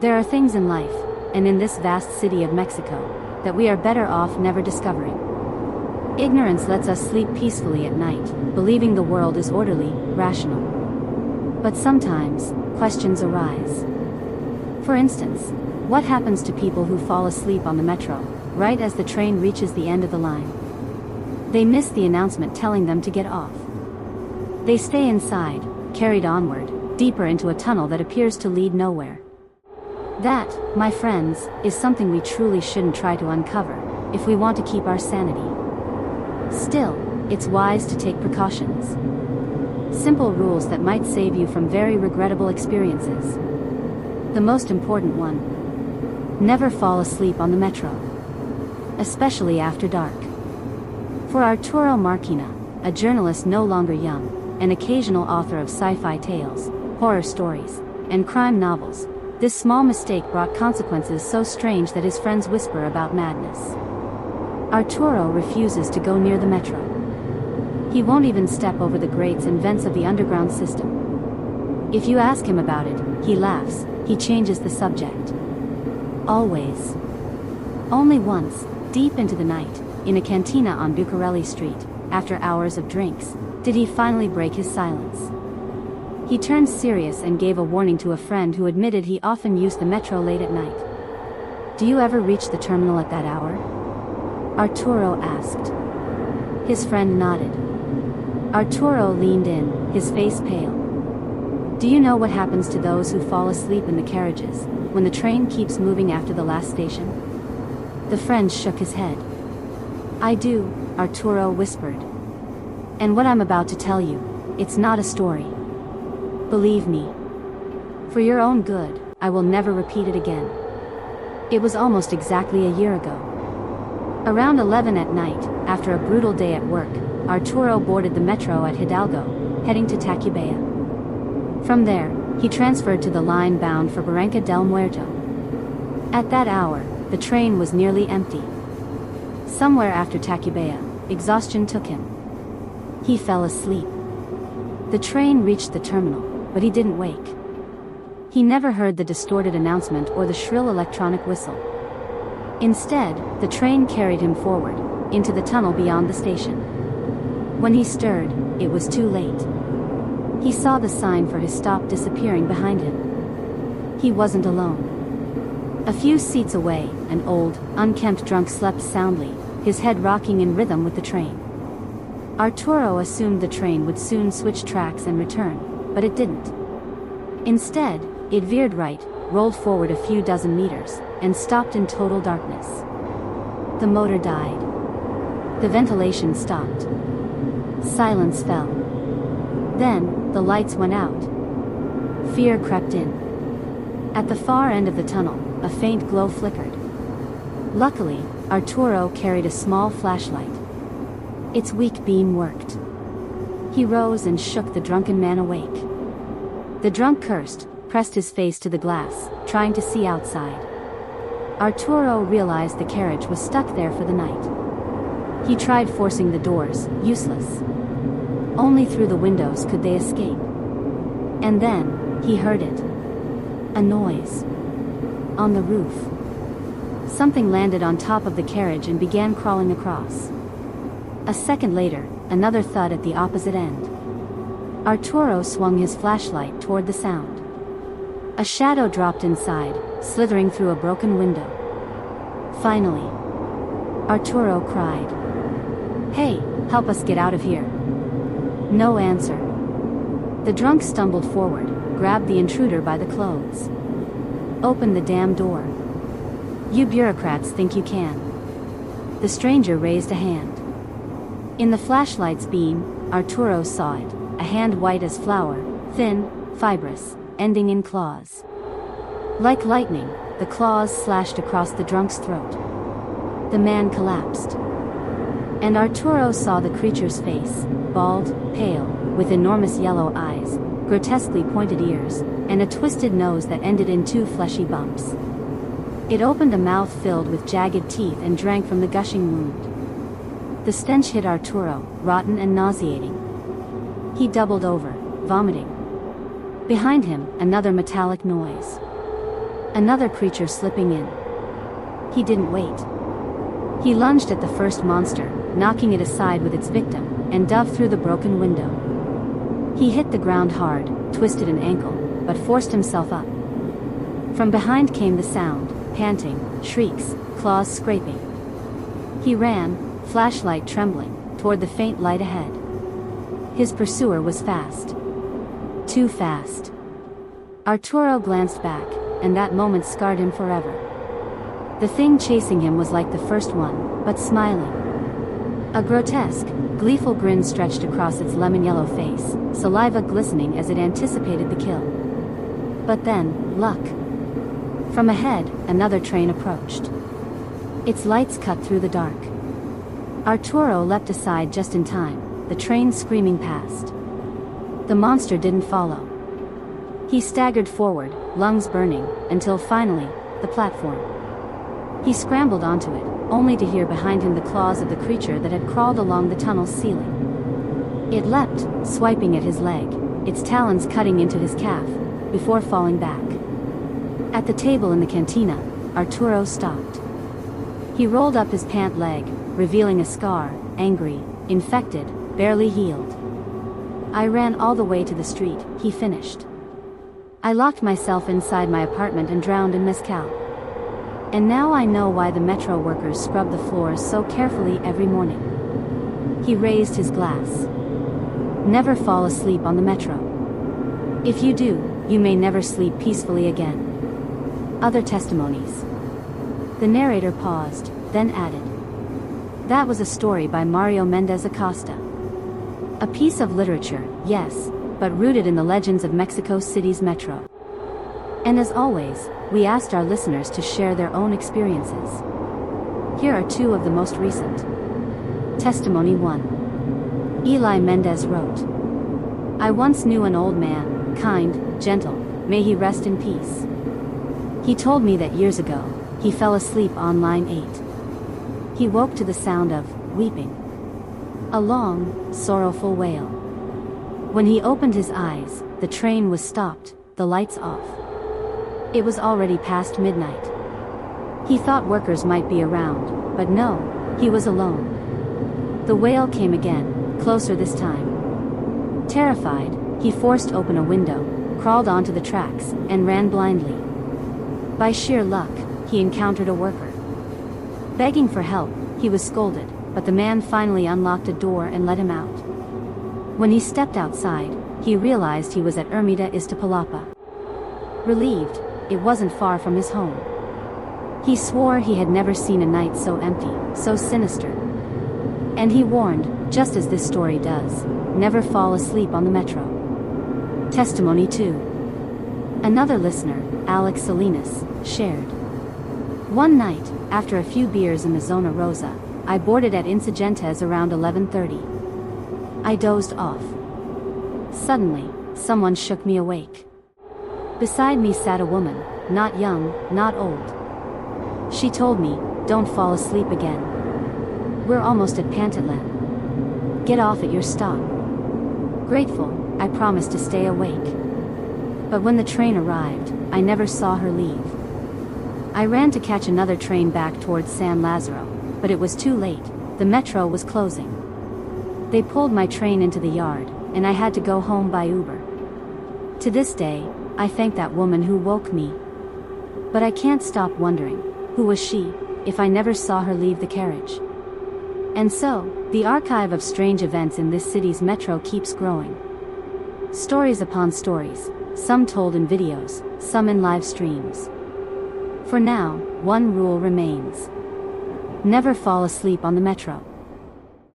There are things in life, and in this vast city of Mexico, that we are better off never discovering. Ignorance lets us sleep peacefully at night, believing the world is orderly, rational. But sometimes, questions arise. For instance, what happens to people who fall asleep on the metro, right as the train reaches the end of the line? They miss the announcement telling them to get off. They stay inside, carried onward, deeper into a tunnel that appears to lead nowhere. That, my friends, is something we truly shouldn't try to uncover, if we want to keep our sanity. Still, it's wise to take precautions. Simple rules that might save you from very regrettable experiences. The most important one: never fall asleep on the metro. Especially after dark. For Arturo Marquina, a journalist no longer young, an occasional author of sci-fi tales, horror stories, and crime novels, this small mistake brought consequences so strange that his friends whisper about madness. Arturo refuses to go near the metro. He won't even step over the grates and vents of the underground system. If you ask him about it, he laughs, he changes the subject. Always. Only once, deep into the night, in a cantina on Bucareli Street, after hours of drinks, did he finally break his silence. He turned serious and gave a warning to a friend who admitted he often used the metro late at night. "Do you ever reach the terminal at that hour?" Arturo asked. His friend nodded. Arturo leaned in, his face pale. "Do you know what happens to those who fall asleep in the carriages, when the train keeps moving after the last station?" The friend shook his head. "I do," Arturo whispered. "And what I'm about to tell you, it's not a story. Believe me. For your own good, I will never repeat it again." It was almost exactly a year ago. Around 11 at night, after a brutal day at work, Arturo boarded the metro at Hidalgo, heading to Tacubaya. From there, he transferred to the line bound for Barranca del Muerto. At that hour, the train was nearly empty. Somewhere after Tacubaya, exhaustion took him. He fell asleep. The train reached the terminal, but he didn't wake. He never heard the distorted announcement or the shrill electronic whistle. Instead, the train carried him forward, into the tunnel beyond the station. When he stirred, it was too late. He saw the sign for his stop disappearing behind him. He wasn't alone. A few seats away, an old, unkempt drunk slept soundly, his head rocking in rhythm with the train. Arturo assumed the train would soon switch tracks and return, but it didn't. Instead, it veered right, rolled forward a few dozen meters, and stopped in total darkness. The motor died. The ventilation stopped. Silence fell. Then, the lights went out. Fear crept in. At the far end of the tunnel, a faint glow flickered. Luckily, Arturo carried a small flashlight. Its weak beam worked. He rose and shook the drunken man awake. The drunk cursed, pressed his face to the glass, trying to see outside. Arturo realized the carriage was stuck there for the night. He tried forcing the doors, useless. Only through the windows could they escape. And then, he heard it. A noise. On the roof. Something landed on top of the carriage and began crawling across. A second later, another thud at the opposite end. Arturo swung his flashlight toward the sound. A shadow dropped inside, slithering through a broken window. Finally, Arturo cried, "Hey, help us get out of here." No answer. The drunk stumbled forward, grabbed the intruder by the clothes. "Open the damn door. You bureaucrats think you can." The stranger raised a hand. In the flashlight's beam, Arturo saw it, a hand white as flour, thin, fibrous, ending in claws. Like lightning, the claws slashed across the drunk's throat. The man collapsed. And Arturo saw the creature's face, bald, pale, with enormous yellow eyes, grotesquely pointed ears, and a twisted nose that ended in two fleshy bumps. It opened a mouth filled with jagged teeth and drank from the gushing wound. The stench hit Arturo, rotten and nauseating. He doubled over, vomiting. Behind him, another metallic noise. Another creature slipping in. He didn't wait. He lunged at the first monster, knocking it aside with its victim, and dove through the broken window. He hit the ground hard, twisted an ankle, but forced himself up. From behind came the sound, panting, shrieks, claws scraping. He ran, flashlight trembling, toward the faint light ahead. His pursuer was fast. Too fast. Arturo glanced back, and that moment scarred him forever. The thing chasing him was like the first one, but smiling. A grotesque, gleeful grin stretched across its lemon-yellow face, saliva glistening as it anticipated the kill. But then, luck. From ahead, another train approached. Its lights cut through the dark. Arturo leapt aside just in time, the train screaming past. The monster didn't follow. He staggered forward, lungs burning, until finally, the platform. He scrambled onto it, only to hear behind him the claws of the creature that had crawled along the tunnel's ceiling. It leapt, swiping at his leg, its talons cutting into his calf, before falling back. At the table in the cantina, Arturo stopped. He rolled up his pant leg, revealing a scar, angry, infected, barely healed. I ran all the way to the street, he finished. I locked myself inside my apartment and drowned in mezcal. And now I know why the metro workers scrub the floors so carefully every morning. He raised his glass. Never fall asleep on the metro. If you do, you may never sleep peacefully again. Other testimonies. The narrator paused, then added. That was a story by Mario Mendez Acosta. A piece of literature, yes, but rooted in the legends of Mexico City's metro. And as always, we asked our listeners to share their own experiences. Here are two of the most recent. Testimony 1. Eli Mendez wrote, I once knew an old man, kind, gentle, may he rest in peace. He told me that years ago, he fell asleep on line 8. He woke to the sound of weeping. A long, sorrowful wail. When he opened his eyes, the train was stopped, the lights off. It was already past midnight. He thought workers might be around, but no, he was alone. The wail came again, closer this time. Terrified, he forced open a window, crawled onto the tracks, and ran blindly. By sheer luck, he encountered a worker. Begging for help, he was scolded, but the man finally unlocked a door and let him out. When he stepped outside, he realized he was at Ermita Iztapalapa. Relieved, it wasn't far from his home. He swore he had never seen a night so empty, so sinister. And he warned, just as this story does, never fall asleep on the metro. Testimony 2. Another listener, Alex Salinas, shared. One night, after a few beers in the Zona Rosa, I boarded at Insurgentes around 11:30. I dozed off. Suddenly, someone shook me awake. Beside me sat a woman, not young, not old. She told me, don't fall asleep again. We're almost at Pantitlan. Get off at your stop. Grateful, I promised to stay awake. But when the train arrived, I never saw her leave. I ran to catch another train back towards San Lazaro, but it was too late, the metro was closing. They pulled my train into the yard, and I had to go home by Uber. To this day, I thank that woman who woke me. But I can't stop wondering, who was she, if I never saw her leave the carriage? And so, the archive of strange events in this city's metro keeps growing. Stories upon stories, some told in videos, some in live streams. For now, one rule remains. Never fall asleep on the metro.